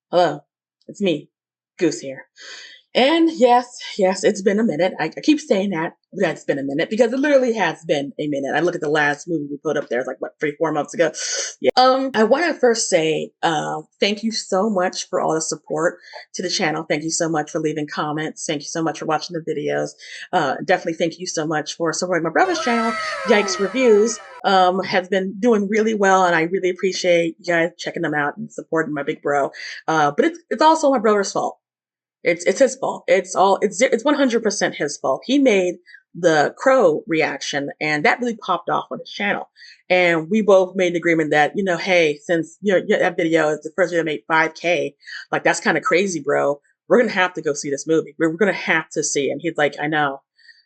Hello, it's me, Goose here. And yes, it's been a minute. I keep saying that it's been a minute because it literally has been a minute. I look at the last movie we put up there, it's like what, 3, 4 months ago. Yeah. I want to first say thank you so much for all the support to the channel. Thank you so much for leaving comments. Thank you so much for watching the videos. Definitely thank you so much for supporting my brother's channel, Yikes Reviews. Has been doing really well, and I really appreciate you guys checking them out and supporting my big bro. But it's also my brother's fault. It's his fault. It's 100% his fault. He made the crow reaction, and that really popped off on his channel. And we both made an agreement that, hey, since that video is the first video that made 5K, like that's kind of crazy, bro. We're gonna have to go see this movie. We're gonna have to see it. And he's like, I know.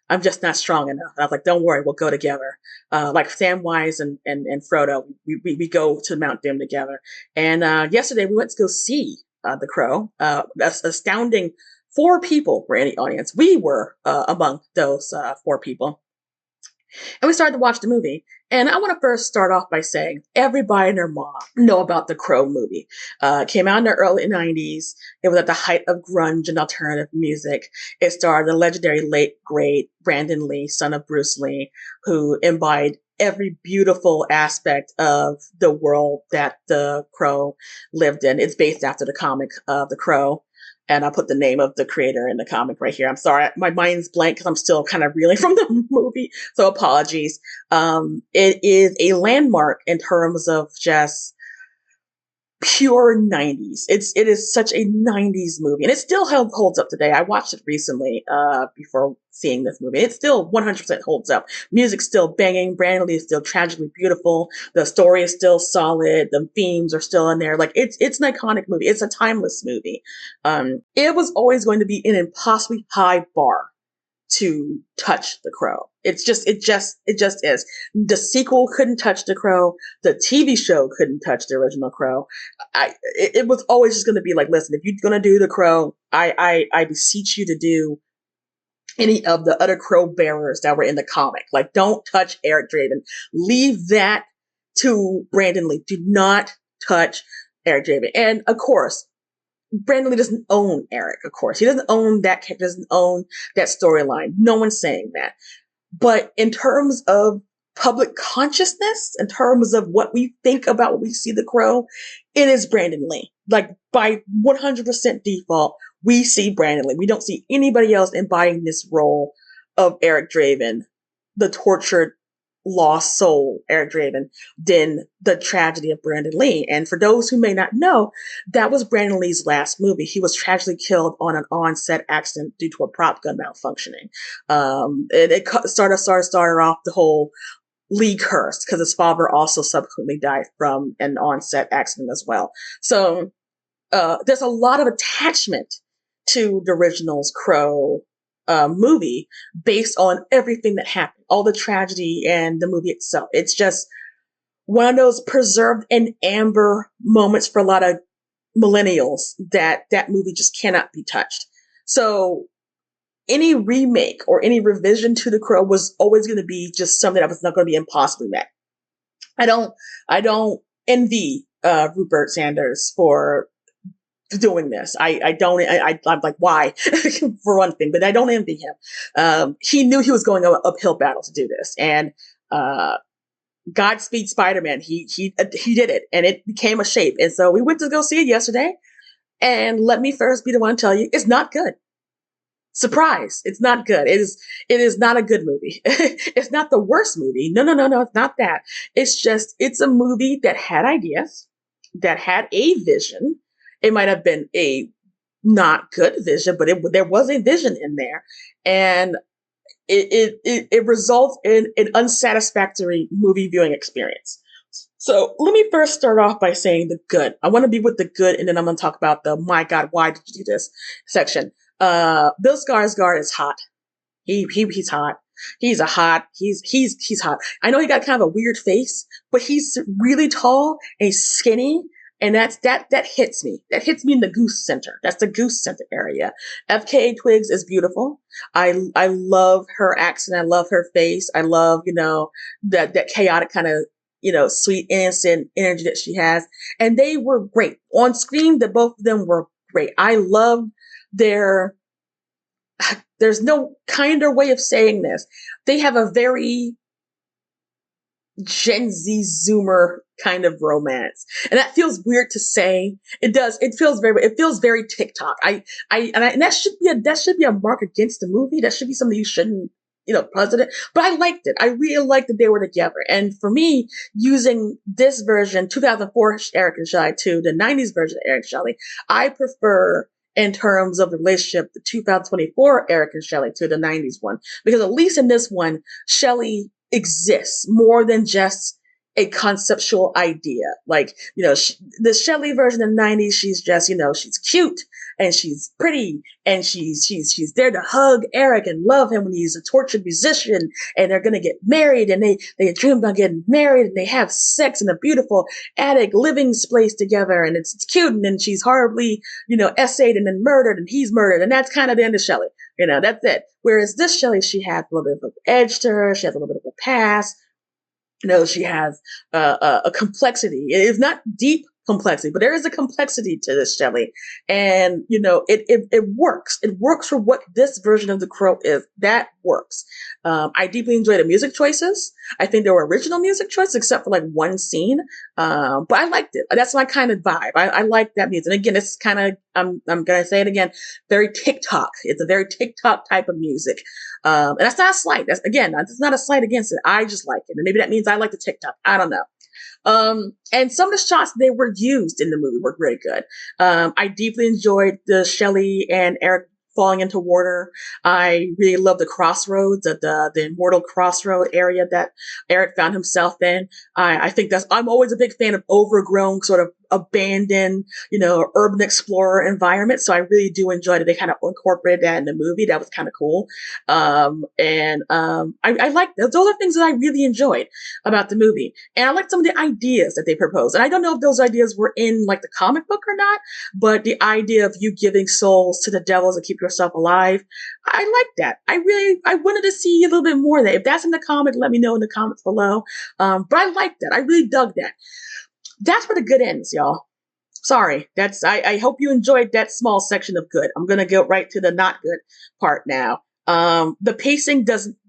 I'm just not strong enough. And I was like, don't worry, we'll go together. Like Samwise and Frodo, we go to Mount Doom together. And yesterday we went to go see The Crow. That's astounding. 4 people were in the audience. We were among those 4 people. And we started to watch the movie. And I want to first start off by saying everybody and their mom know about the Crow movie. It came out in the early 90s. It was at the height of grunge and alternative music. It starred the legendary late, great Brandon Lee, son of Bruce Lee, who embodied every beautiful aspect of the world that the Crow lived in. It's based after the comic of The Crow. And I'll put the name of the creator in the comic right here. I'm sorry, my mind's blank because I'm still kind of reeling from the movie, so apologies. It is a landmark in terms of just pure 90s. It is such a 90s movie, and it still holds up today. I watched it recently before seeing this movie. It still 100% holds up. Music's still banging. Brandon Lee is still tragically beautiful. The story is still solid. The themes are still in there. Like it's an iconic movie. It's a timeless movie. It was always going to be an impossibly high bar to touch The Crow. It just is. The sequel couldn't touch The Crow. The TV show couldn't touch the original Crow. It was always just going to be like, listen, if you're going to do The Crow, I beseech you to do any of the other crow bearers that were in the comic. Like, don't touch Eric Draven. Leave that to Brandon Lee. Do not touch Eric Draven. And of course, Brandon Lee doesn't own Eric, of course. He doesn't own that character, doesn't own that storyline. No one's saying that. But in terms of public consciousness, in terms of what we think about when we see The Crow, it is Brandon Lee. Like, by 100% default, we see Brandon Lee. We don't see anybody else embodying this role of Eric Draven, the tortured, lost soul, Eric Draven, than the tragedy of Brandon Lee. And for those who may not know, that was Brandon Lee's last movie. He was tragically killed on an on-set accident due to a prop gun malfunctioning. It started off the whole Lee curse because his father also subsequently died from an on-set accident as well. So there's a lot of attachment to the original's Crow movie based on everything that happened, all the tragedy and the movie itself. It's just one of those preserved in amber moments for a lot of millennials that movie just cannot be touched. So any remake or any revision to The Crow was always going to be just something that was not going to be impossibly met. I don't envy Rupert Sanders for doing this. I'm like, why? For one thing, but I don't envy him. He knew he was going an uphill battle to do this, and Godspeed Spider-Man. He did it, and it became a shape. And so we went to go see it yesterday. And let me first be the one to tell you, it's not good. Surprise! It's not good. It is not a good movie. It's not the worst movie. No. It's not that. It's a movie that had ideas, that had a vision. It might have been a not good vision, but there was a vision in there, and it results in an unsatisfactory movie viewing experience. So let me first start off by saying the good. I want to be with the good, and then I'm going to talk about the "my God, why did you do this?" section. Bill Skarsgård is hot. He's hot. He's hot. I know he got kind of a weird face, but he's really tall and he's skinny. And that hits me. That hits me in the Goose Center. That's the Goose Center area. FKA Twigs is beautiful. I love her accent. I love her face. I love, that chaotic kind of sweet, innocent energy that she has. And they were great. On screen, the both of them were great. I loved their, there's no kinder way of saying this. They have a very Gen Z Zoomer kind of romance. And that feels weird to say. It does. It feels very TikTok. And that should be a mark against the movie. That should be something you shouldn't, president. But I liked it. I really liked that they were together. And for me, using this version, 2004 Eric and Shelley to the 90s version of Eric and Shelley, I prefer in terms of the relationship, the 2024 Eric and Shelley to the 90s one. Because at least in this one, Shelley exists more than just a conceptual idea. Like, the Shelley version in the 90s, she's just, she's cute and she's pretty and she's there to hug Eric and love him when he's a tortured musician, and they're going to get married, and they dream about getting married, and they have sex in a beautiful attic living space together, and it's cute, and then she's horribly, essayed and then murdered, and he's murdered, and that's kind of the end of Shelley. That's it. Whereas this Shelley, she has a little bit of an edge to her. She has a little bit of a past. She has a complexity. It is not deep complexity, but there is a complexity to this Shelley. And, it works. It works for what this version of The Crow is. That works. I deeply enjoy the music choices. I think there were original music choices, except for like one scene. But I liked it. That's my kind of vibe. I like that music. And again, it's kind of, I'm going to say it again, very TikTok. It's a very TikTok type of music. And that's not a slight. That's not a slight against it. I just like it. And maybe that means I like the TikTok. I don't know. And some of the shots they were used in the movie were very good. I deeply enjoyed the Shelley and Eric falling into water. I really love the crossroads, the immortal crossroad area that Eric found himself in. I think I'm always a big fan of overgrown, sort of abandoned, urban explorer environment. So I really do enjoy that they kind of incorporated that in the movie. That was kind of cool. I like those are things that I really enjoyed about the movie. And I like some of the ideas that they proposed. And I don't know if those ideas were in like the comic book or not, but the idea of you giving souls to the devils to keep yourself alive, I like that. I wanted to see a little bit more of that. If that's in the comic, let me know in the comments below. But I like that. I really dug that. That's where the good ends, y'all. Sorry. I hope you enjoyed that small section of good. I'm going to go right to the not good part now. The pacing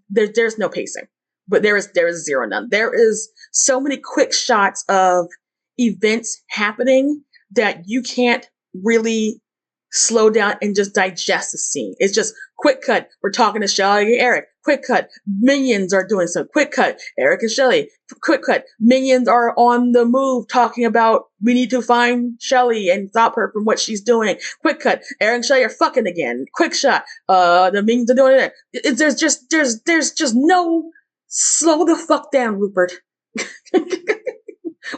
there's no pacing, but there is zero none. There is so many quick shots of events happening that you can't really slow down and just digest the scene. It's just quick cut. We're talking to Shelley and Eric. Quick cut. Minions are doing some. Quick cut. Eric and Shelley. Quick cut. Minions are on the move talking about we need to find Shelley and stop her from what she's doing. Quick cut. Eric and Shelley are fucking again. Quick shot. The minions are doing it. There's just no slow the fuck down, Rupert.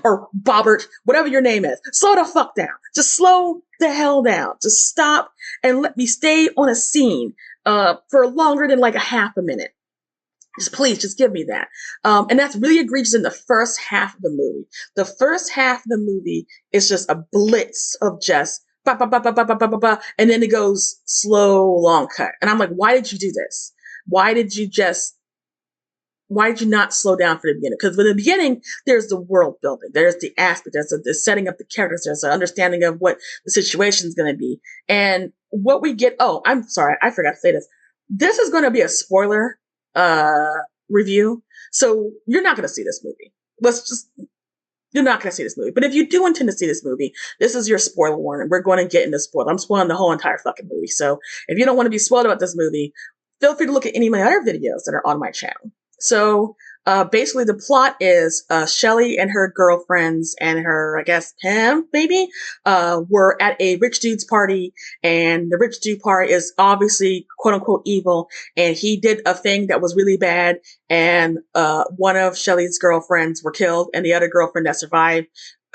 Or Bobbert, whatever your name is. Slow the fuck down. Just slow the hell down. Just stop and let me stay on a scene for longer than like a half a minute. Please, just give me that. And that's really egregious in the first half of the movie. The first half of the movie is just a blitz of just ba ba ba ba ba ba ba ba ba, and then it goes slow, long cut. And I'm like, why did you do this? Why did you not slow down for the beginning? Because for the beginning, there's the world building, there's the aspect, there's the setting up the characters, there's an understanding of what the situation is going to be. And what we get, I'm sorry, I forgot to say this. This is going to be a spoiler review. So you're not going to see this movie. You're not going to see this movie. But if you do intend to see this movie, this is your spoiler warning. We're going to get into spoiler. I'm spoiling the whole entire fucking movie. So if you don't want to be spoiled about this movie, feel free to look at any of my other videos that are on my channel. So basically the plot is Shelley and her girlfriends and her, I guess, Pam, maybe, were at a rich dude's party, and the rich dude party is obviously quote unquote evil, and he did a thing that was really bad, and one of Shelley's girlfriends were killed, and the other girlfriend that survived,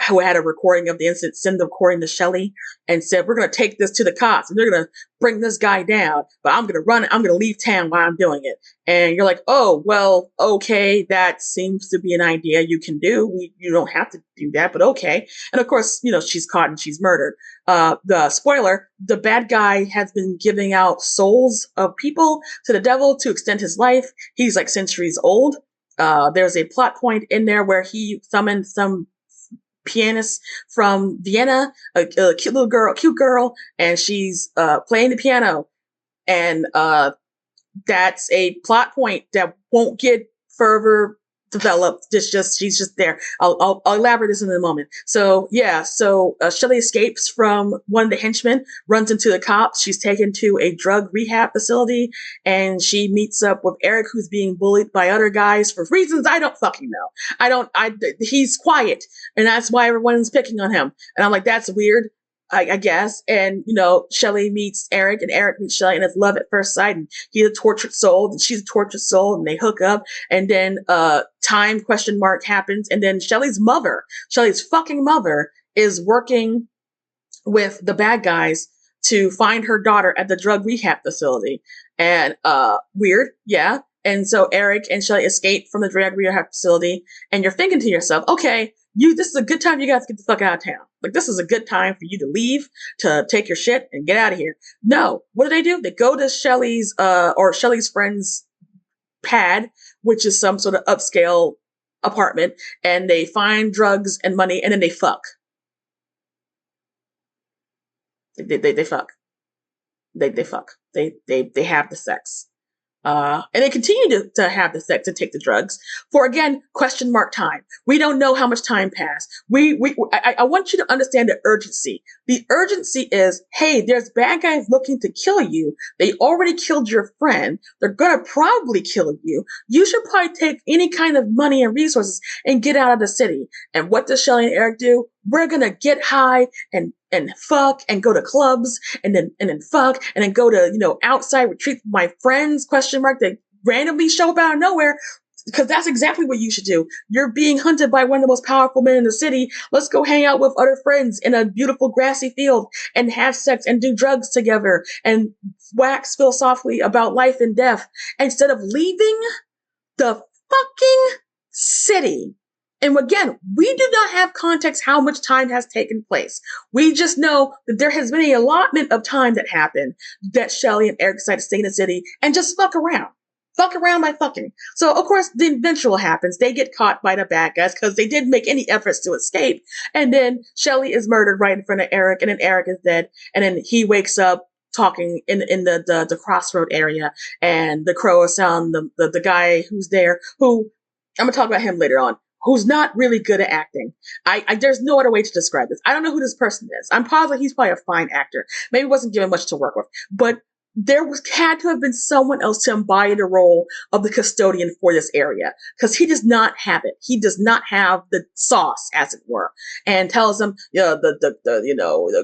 who had a recording of the incident, sent the recording to Shelley and said, we're going to take this to the cops and they're going to bring this guy down, but I'm going to leave town while I'm doing it. And you're like, oh, well, okay, that seems to be an idea you can do. You don't have to do that, but okay. And of course, she's caught and she's murdered. The spoiler, the bad guy has been giving out souls of people to the devil to extend his life. He's like centuries old. there's a plot point in there where he summoned some pianist from Vienna, a cute girl, and she's playing the piano, and that's a plot point that won't get further developed. She's just there. I'll elaborate this in a moment. So yeah, Shelley escapes from one of the henchmen, runs into the cops. She's taken to a drug rehab facility, and she meets up with Eric, who's being bullied by other guys for reasons I don't fucking know. He's quiet, and that's why everyone's picking on him. And I'm like, that's weird. I guess. And, Shelley meets Eric and Eric meets Shelley, and it's love at first sight. And he's a tortured soul and she's a tortured soul, and they hook up. And then, time ? Happens. And then Shelley's fucking mother is working with the bad guys to find her daughter at the drug rehab facility. And, weird. Yeah. And so Eric and Shelley escape from the drug rehab facility, and you're thinking to yourself, okay, this is a good time you guys to get the fuck out of town. Like, this is a good time for you to leave, to take your shit and get out of here. No. What do? They go to Shelley's friend's pad, which is some sort of upscale apartment, and they find drugs and money, and then they fuck. They fuck. They fuck. They have the sex. And they continue to have the sex and take the drugs for, again, ? Time. We don't know how much time passed. I want you to understand the urgency. The urgency is, hey, there's bad guys looking to kill you. They already killed your friend. They're gonna probably kill you. You should probably take any kind of money and resources and get out of the city. And what does Shelley and Eric do? We're gonna get high and fuck and go to clubs and then fuck and then go to, outside retreat with my friends, ? They randomly show up out of nowhere, because that's exactly what you should do. You're being hunted by one of the most powerful men in the city. Let's go hang out with other friends in a beautiful grassy field and have sex and do drugs together and wax philosophically about life and death, instead of leaving the fucking city. And again, we do not have context how much time has taken place. We just know that there has been an allotment of time that happened that Shelley and Eric decided to stay in the city and just fuck around. Fuck around by fucking. So, of course, the eventual happens. They get caught by the bad guys because they didn't make any efforts to escape. And then Shelley is murdered right in front of Eric, and then Eric is dead. And then he wakes up talking in the crossroad area, and the crow is sound the guy who's there, who I'm going to talk about him later on, who's not really good at acting. There's no other way to describe this. I don't know who this person is. I'm positive he's probably a fine actor. Maybe wasn't given much to work with, but had to have been someone else to embody the role of the custodian for this area, because he does not have it. He does not have the sauce, as it were, and tells him, the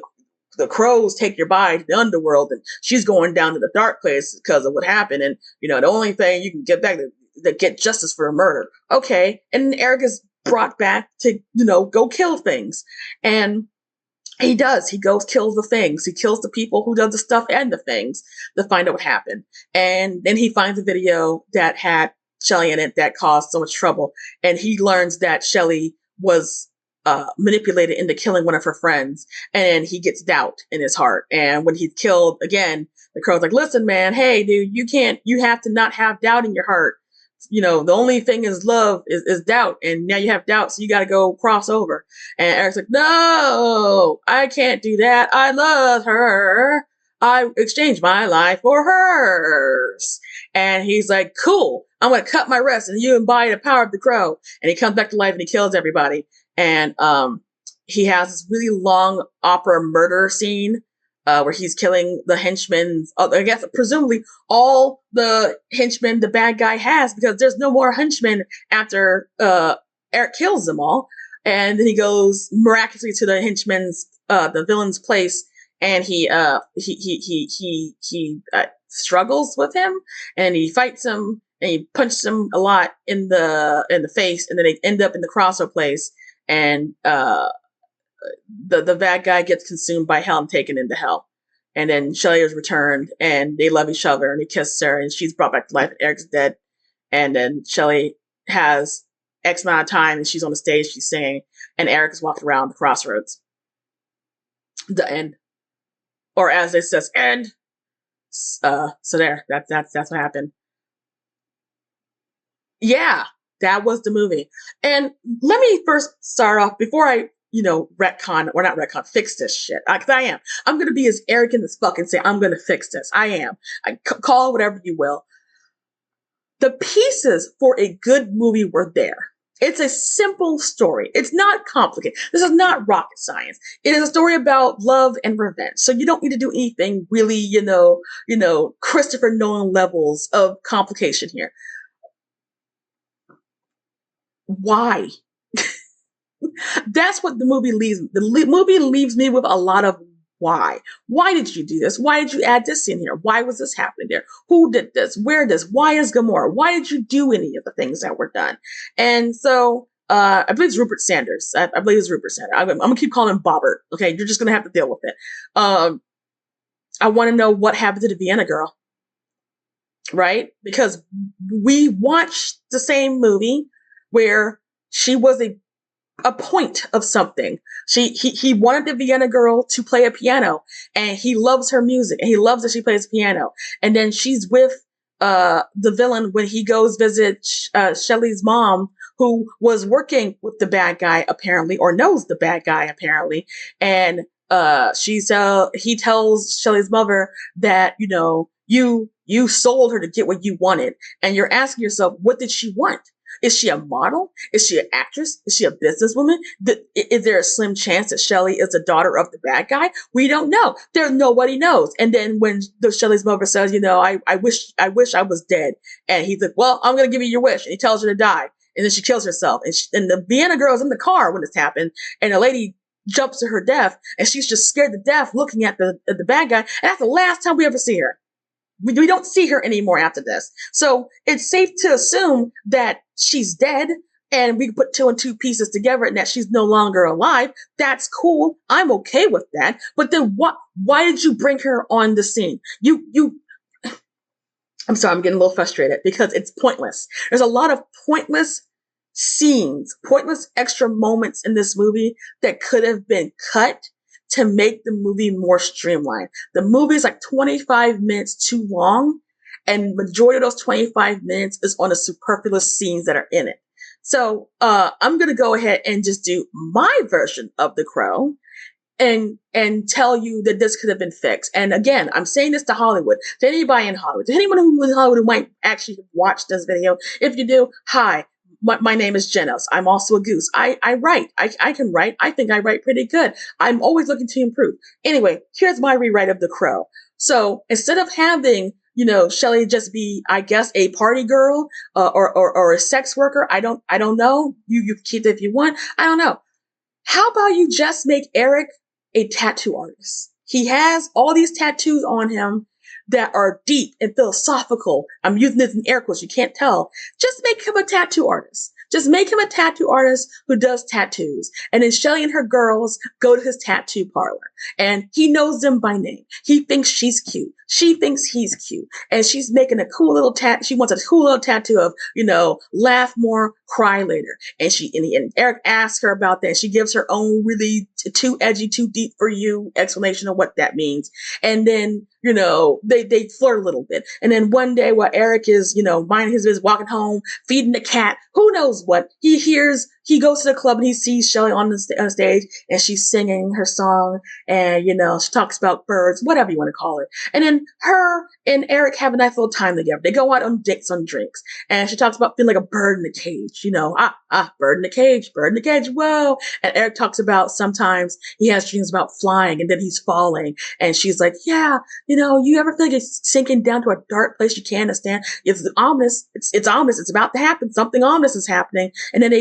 crows take your body to the underworld, and she's going down to the dark place because of what happened, and the only thing you can get back to get justice for a murder. Okay, and Eric is brought back to go kill things, and he does. He goes, kills the things. He kills the people who does the stuff and the things to find out what happened. And then he finds a video that had Shelley in it that caused so much trouble. And he learns that Shelley was manipulated into killing one of her friends. And he gets doubt in his heart. And when he's killed again, the crow's like, listen, man, hey, dude, you have to not have doubt in your heart. The only thing is love is doubt, and now you have doubt, so you got to go cross over. And Eric's like, no, I can't do that. I love her. I exchanged my life for hers. And he's like, cool, I'm going to cut my wrist and you embody the power of the crow. And he comes back to life and he kills everybody. And he has this really long opera murder scene where he's killing the henchmen. I guess presumably all the henchmen the bad guy has, because there's no more henchmen after Eric kills them all. And then he goes miraculously to the henchman's, the villain's place, and he struggles with him, and he fights him, and he punches him a lot in the face, and then they end up in the crossroad place, and the bad guy gets consumed by hell and taken into hell. And then Shelley is returned, and they love each other, and he kisses her, and she's brought back to life, and Eric's dead. And then Shelley has X amount of time, and she's on the stage, she's singing, and Eric is walking around the crossroads. The end. Or as it says, end. So there, that's what happened. Yeah. That was the movie. And let me first start off before I, retcon or not retcon, fix this shit. Because I am. I'm going to be as arrogant as fuck and say, I'm going to fix this. I am. Call it whatever you will. The pieces for a good movie were there. It's a simple story. It's not complicated. This is not rocket science. It is a story about love and revenge. So you don't need to do anything really, Christopher Nolan levels of complication here. Why? That's what the movie leaves. The movie leaves me with a lot of why. Why did you do this? Why did you add this in here? Why was this happening there? Who did this? Where this? Why is Gamora? Why did you do any of the things that were done? And so I believe it's Rupert Sanders. I believe it's Rupert Sanders. I'm gonna keep calling him Bobbert. Okay, you're just gonna have to deal with it. I want to know what happened to the Vienna girl, right? Because we watched the same movie where she was a point of something. He wanted the Vienna girl to play a piano, and he loves her music, and he loves that she plays piano. And then she's with the villain when he goes visit Shelley's mom, who was working with the bad guy apparently, or knows the bad guy apparently. And he tells Shelley's mother that you sold her to get what you wanted, and you're asking yourself, what did she want? Is she a model? Is she an actress? Is she a businesswoman? Is there a slim chance that Shelley is the daughter of the bad guy? We don't know. Nobody knows. And then when Shelley's mother says, I wish I was dead. And he's like, well, I'm going to give you your wish. And he tells her to die. And then she kills herself. And the Vienna girl is in the car when this happened. And a lady jumps to her death. And she's just scared to death looking at the bad guy. And that's the last time we ever see her. We don't see her anymore after this. So it's safe to assume that she's dead, and we can put two and two pieces together and that she's no longer alive. That's cool. I'm okay with that. But then why did you bring her on the scene? I'm sorry, I'm getting a little frustrated because it's pointless. There's a lot of pointless scenes, pointless extra moments in this movie that could have been cut to make the movie more streamlined. The movie is like 25 minutes too long, and majority of those 25 minutes is on the superfluous scenes that are in it. So I'm going to go ahead and just do my version of The Crow and tell you that this could have been fixed. And again, I'm saying this to Hollywood, to anybody in Hollywood, to anyone who in Hollywood who might actually watch this video. If you do, hi. My name is Jenos. I'm also a goose. I write. I can write. I think I write pretty good. I'm always looking to improve. Anyway, here's my rewrite of The Crow. So instead of having, Shelley just be, I guess, a party girl or a sex worker, I don't know. You keep it if you want. I don't know. How about you just make Eric a tattoo artist? He has all these tattoos on him that are deep and philosophical. I'm using this in air quotes. You can't tell. Just make him a tattoo artist. Just make him a tattoo artist who does tattoos. And then Shelley and her girls go to his tattoo parlor. And he knows them by name. He thinks she's cute. She thinks he's cute. And she's making a cool little she wants a cool little tattoo of, laugh more, cry later. And Eric asks her about that. She gives her own really too edgy, too deep for you explanation of what that means. And then, they flirt a little bit. And then one day while Eric is, minding his business, walking home, feeding the cat, who knows what, he goes to the club and he sees Shelley on the stage, and she's singing her song, and, she talks about birds, whatever you want to call it. And then her and Eric have a nice little time together. They go out on dates, on drinks, and she talks about feeling like a bird in a cage, bird in a cage, whoa. And Eric talks about sometimes he has dreams about flying and then he's falling. And she's like, yeah, you ever feel like it's sinking down to a dark place you can't understand? It's ominous. It's ominous. It's about to happen. Something ominous is happening. And then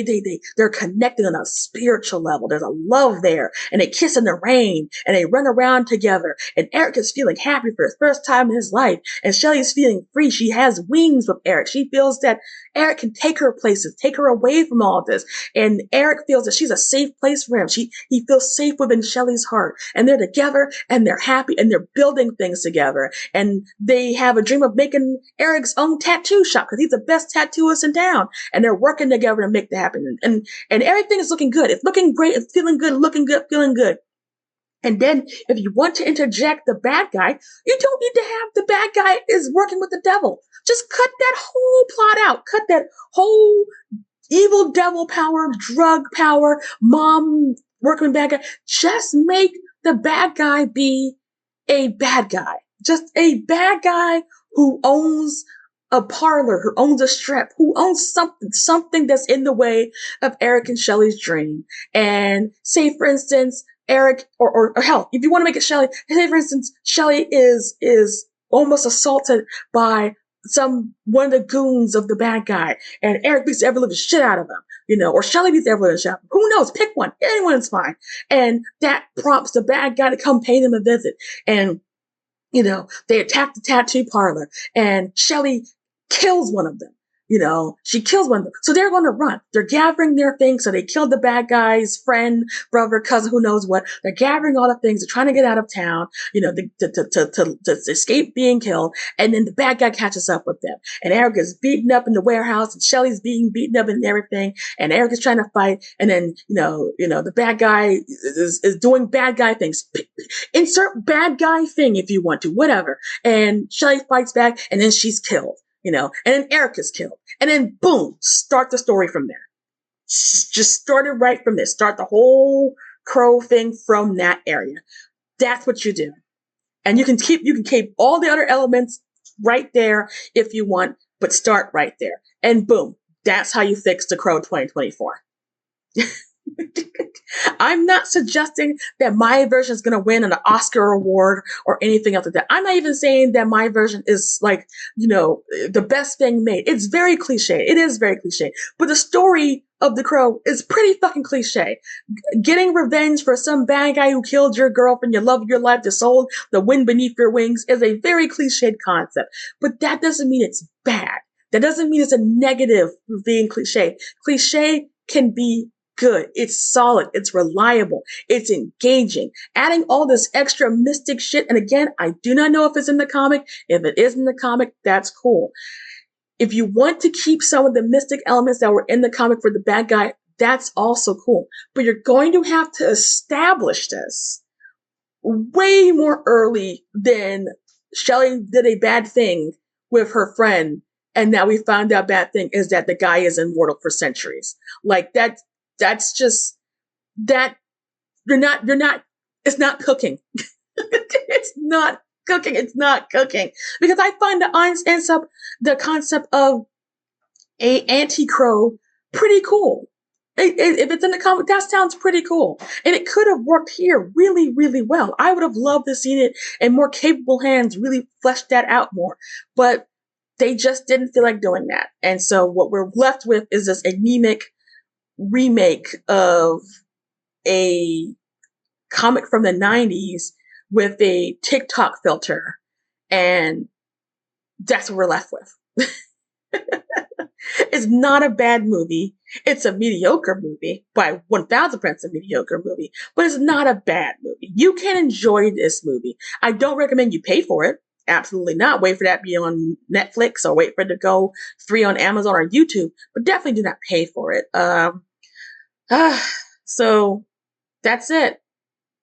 they're connected on a spiritual level. There's a love there, and they kiss in the rain, and they run around together. And Eric is feeling happy for the first time in his life, and Shelley is feeling free. She has wings with Eric. She feels that Eric can take her places, take her away from all of this. And Eric feels that she's a safe place for him. He feels safe within Shelley's heart, and they're together, and they're happy, and they're building things together. And they have a dream of making Eric's own tattoo shop because he's the best tattooist in town. And they're working together to make that happen. And everything is looking good. It's looking great. It's feeling good, looking good, feeling good. And then if you want to interject the bad guy, you don't need to have the bad guy is working with the devil. Just cut that whole plot out. Cut that whole evil devil power, drug power, mom working with bad guy. Just make the bad guy be a bad guy. Just a bad guy who owns a parlor, who owns a strip, who owns something that's in the way of Eric and Shelley's dream. And say, for instance, Eric, or hell, if you want to make it Shelley, say, for instance, Shelley is almost assaulted by one of the goons of the bad guy, and Eric beats the ever living shit out of him, or Shelley beats the ever living shit out of him. Who knows? Pick one. Anyone's fine. And that prompts the bad guy to come pay them a visit. And, they attack the tattoo parlor, and Shelley kills one of them. She kills one of them. So they're going to run. They're gathering their things. So they killed the bad guy's friend, brother, cousin, who knows what. They're gathering all the things. They're trying to get out of town, to escape being killed. And then the bad guy catches up with them. And Eric is beaten up in the warehouse, and Shelley's being beaten up and everything. And Eric is trying to fight. And then, the bad guy is doing bad guy things. Insert bad guy thing if you want to, whatever. And Shelley fights back, and then she's killed. And then Eric is killed. And then boom, start the story from there. Just start it right from there. Start the whole Crow thing from that area. That's what you do. And you can keep all the other elements right there if you want, but start right there. And boom, that's how you fix the Crow 2024. I'm not suggesting that my version is going to win an Oscar award or anything else like that. I'm not even saying that my version is like, the best thing made. It's very cliche. It is very cliche. But the story of The Crow is pretty fucking cliche. Getting revenge for some bad guy who killed your girlfriend, your love of your life, the soul, the wind beneath your wings is a very cliched concept. But that doesn't mean it's bad. That doesn't mean it's a negative for being cliche. Cliche can be good. It's solid. It's reliable. It's engaging. Adding all this extra mystic shit. And again, I do not know if it's in the comic. If it is in the comic, that's cool. If you want to keep some of the mystic elements that were in the comic for the bad guy, that's also cool. But you're going to have to establish this way more early than Shelley did a bad thing with her friend. And now we found out bad thing is that the guy is immortal for centuries. Like that's just that you're not, it's not cooking. It's not cooking. It's not cooking because I find the concept of a anti-Crow pretty cool. If it's in the comic, that sounds pretty cool. And it could have worked here really, really well. I would have loved to see it in more capable hands really flesh that out more. But they just didn't feel like doing that. And so what we're left with is this anemic remake of a comic from the 90s with a TikTok filter. And that's what we're left with. It's not a bad movie. It's a mediocre movie, by 1000% a mediocre movie, but it's not a bad movie. You can enjoy this movie. I don't recommend you pay for it. Absolutely not. Wait for that to be on Netflix or wait for it to go free on Amazon or YouTube, but definitely do not pay for it. So that's it.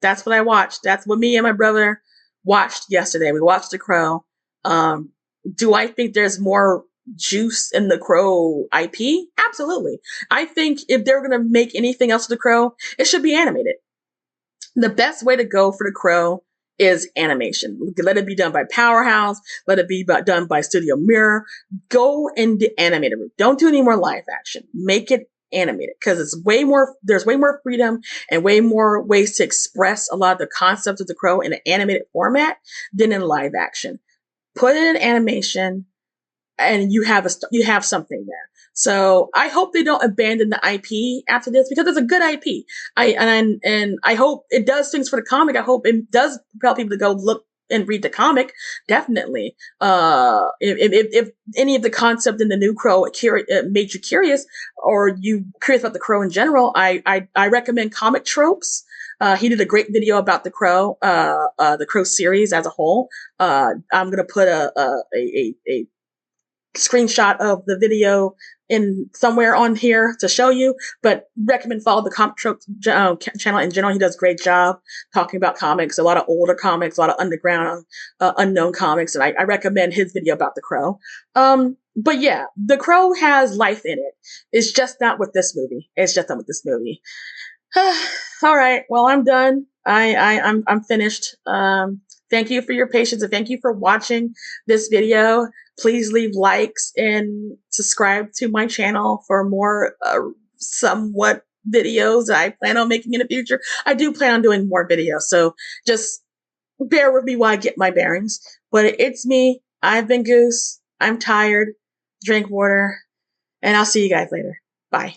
That's what I watched. That's what me and my brother watched yesterday. We watched The Crow. Do I think there's more juice in the Crow IP? Absolutely. I think if they're going to make anything else of The Crow, it should be animated. The best way to go for The Crow is animation. Let it be done by Powerhouse. Let it be done by Studio Mirror. Go into animated. Don't do any more live action. Make it animated because there's way more freedom and way more ways to express a lot of the concepts of The Crow in an animated format than in live action. Put it in animation and you have something there. So I hope they don't abandon the IP after this because it's a good IP. I hope it does things for the comic. I hope it does propel people to go look and read the comic. Definitely. If any of the concept in the new Crow made you curious, or you curious about the Crow in general, I recommend Comic Tropes. He did a great video about the Crow series as a whole. I'm gonna put a screenshot of the video in somewhere on here to show you, but recommend follow the comic channel in general. He does a great job talking about comics, a lot of older comics, a lot of underground, unknown comics, and I recommend his video about The Crow. But yeah, The Crow has life in it. It's just not with this movie. It's just not with this movie. All right, well, I'm done. I'm finished. Thank you for your patience and thank you for watching this video. Please leave likes and subscribe to my channel for more somewhat videos that I plan on making in the future. I do plan on doing more videos, so just bear with me while I get my bearings. But it's me. I've been Goose. I'm tired. Drink water. And I'll see you guys later. Bye.